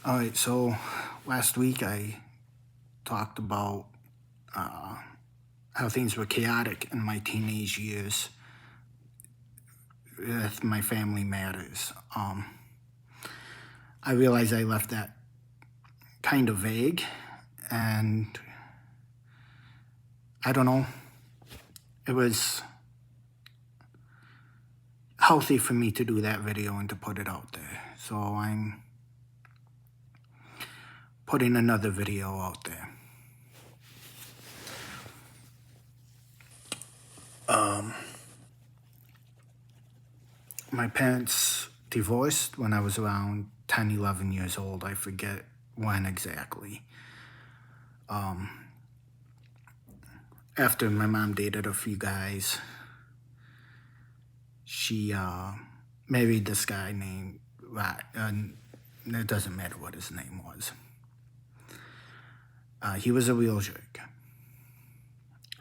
All right, so last week I talked about how things were chaotic in my teenage years with my family matters. I realized I left that kind of vague, and I don't know, it was healthy for me to do that video and to put it out there. So I'm putting another video out there. My parents divorced when I was around 10, 11 years old. I forget when exactly. After my mom dated a few guys, she married this guy named it doesn't matter what his name was. He was a real jerk.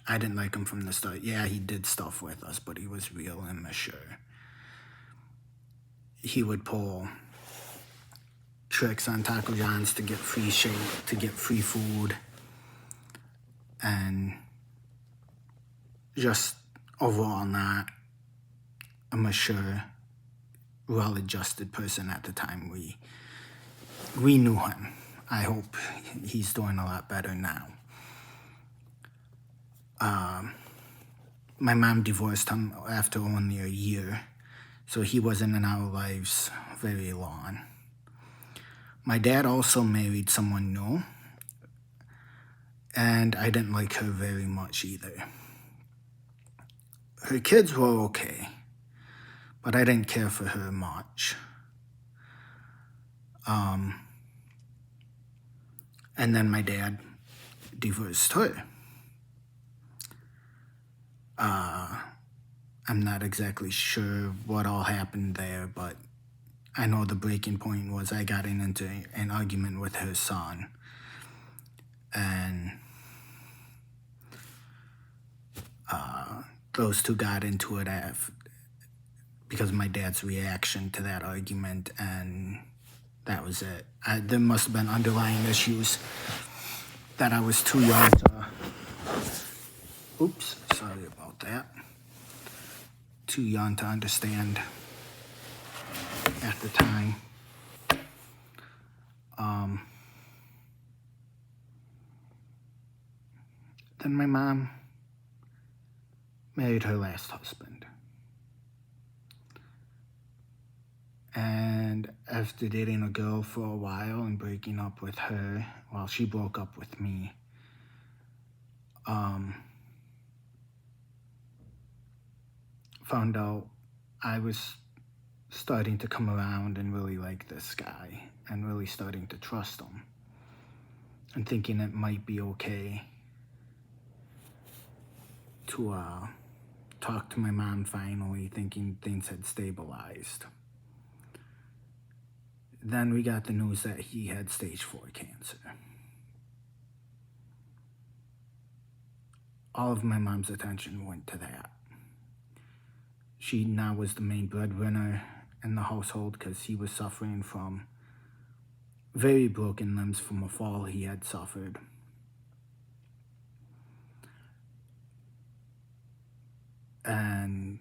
I didn't like him from the start. Yeah, he did stuff with us, but he was real immature. He would pull tricks on Taco John's to get free shit, to get free food, and just overall not a mature, well-adjusted person at the time we knew him. I hope he's doing a lot better now. My mom divorced him after only a year, so he wasn't in our lives very long. My dad also married someone new, and I didn't like her very much either. Her kids were okay, but I didn't care for her much. And then my dad divorced her. I'm not exactly sure what all happened there, but I know the breaking point was I got into an argument with her son. And those two got into it because of my dad's reaction to that argument, and that was it. There must have been underlying issues that I was too young to... Oops, sorry about that. Too young to understand at the time. Then my mom married her last husband. And after dating a girl for a while and breaking up with her, well, she broke up with me. Found out I was starting to come around and really like this guy and really starting to trust him and thinking it might be okay to talk to my mom finally, thinking things had stabilized. Then we got the news that he had stage 4 cancer. All of my mom's attention went to that. She now was the main breadwinner in the household because he was suffering from very broken limbs from a fall he had suffered. And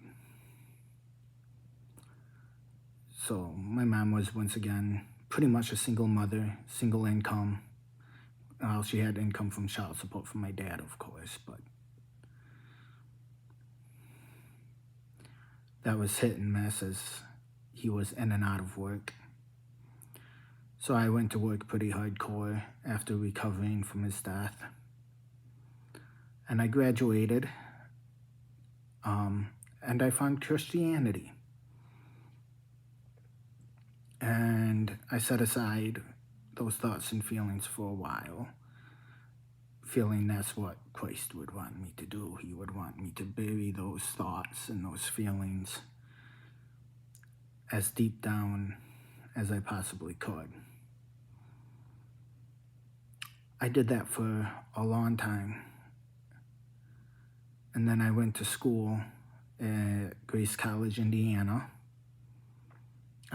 so my mom was once again pretty much a single mother, single income. Well, she had income from child support from my dad, of course, but that was hit and miss as he was in and out of work. So I went to work pretty hardcore after recovering from his death. And I graduated, and I found Christianity. And I set aside those thoughts and feelings for a while, feeling that's what Christ would want me to do. He would want me to bury those thoughts and those feelings as deep down as I possibly could. I did that for a long time. And then I went to school at Grace College, Indiana.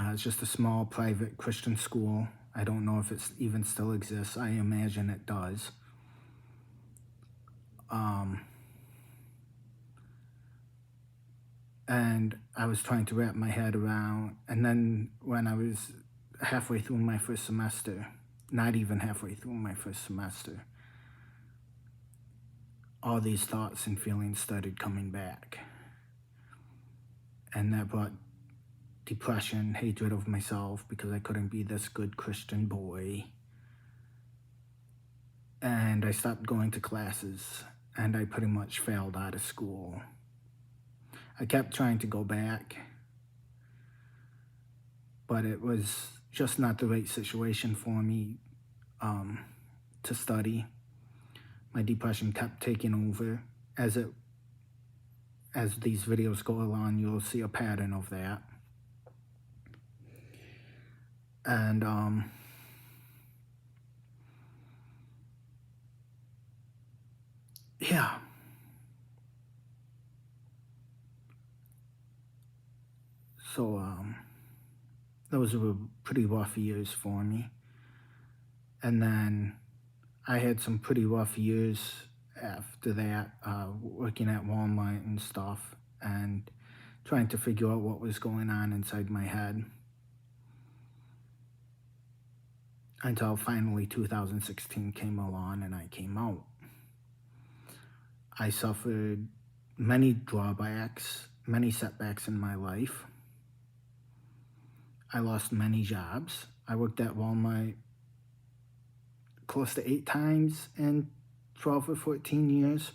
It's just a small private Christian school I don't know if it even still exists. I imagine it does. And I was trying to wrap my head around, and then when I was halfway through my first semester, not even halfway through my first semester, all these thoughts and feelings started coming back. And that brought depression, hatred of myself because I couldn't be this good Christian boy. And I stopped going to classes, and I pretty much failed out of school. I kept trying to go back, but it was just not the right situation for me to study. My depression kept taking over. As these videos go along, you'll see a pattern of that. And yeah. So those were pretty rough years for me. And then I had some pretty rough years after that, working at Walmart and stuff, and trying to figure out what was going on inside my head. Until finally 2016 came along and I came out. I suffered many drawbacks, many setbacks in my life. I lost many jobs. I worked at Walmart close to 8 times in 12 or 14 years.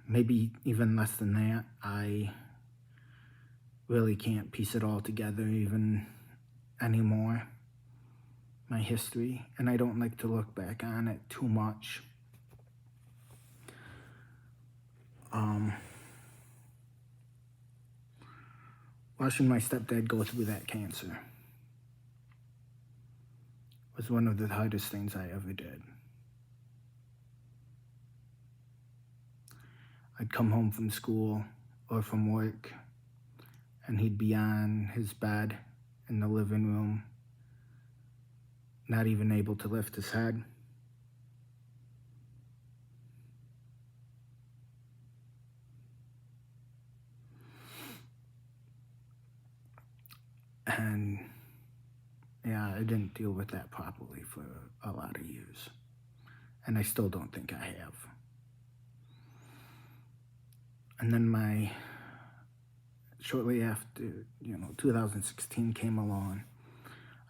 Maybe even less than that. I really can't piece it all together even anymore, my history, and I don't like to look back on it too much. Watching my stepdad go through that cancer was one of the hardest things I ever did. I'd come home from school or from work, and he'd be on his bed in the living room, not even able to lift his head. And yeah, I didn't deal with that properly for a lot of years. And I still don't think I have. And then shortly after, 2016 came along,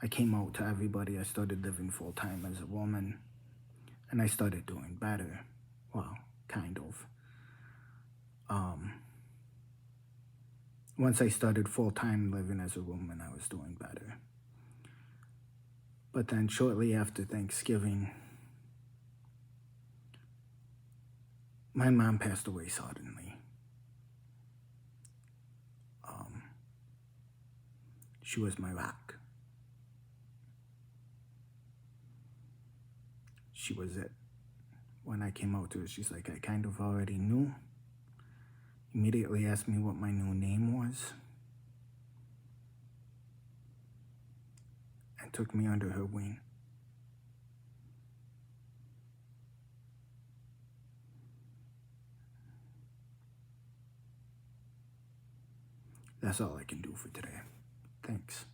I came out to everybody. I started living full-time as a woman, and I started doing better. Well, kind of. Once I started full-time living as a woman, I was doing better. But then shortly after Thanksgiving, my mom passed away suddenly. She was my rock. She was it. When I came out to her, she's like, I kind of already knew. Immediately asked me what my new name was, and took me under her wing. That's all I can do for today. Thanks.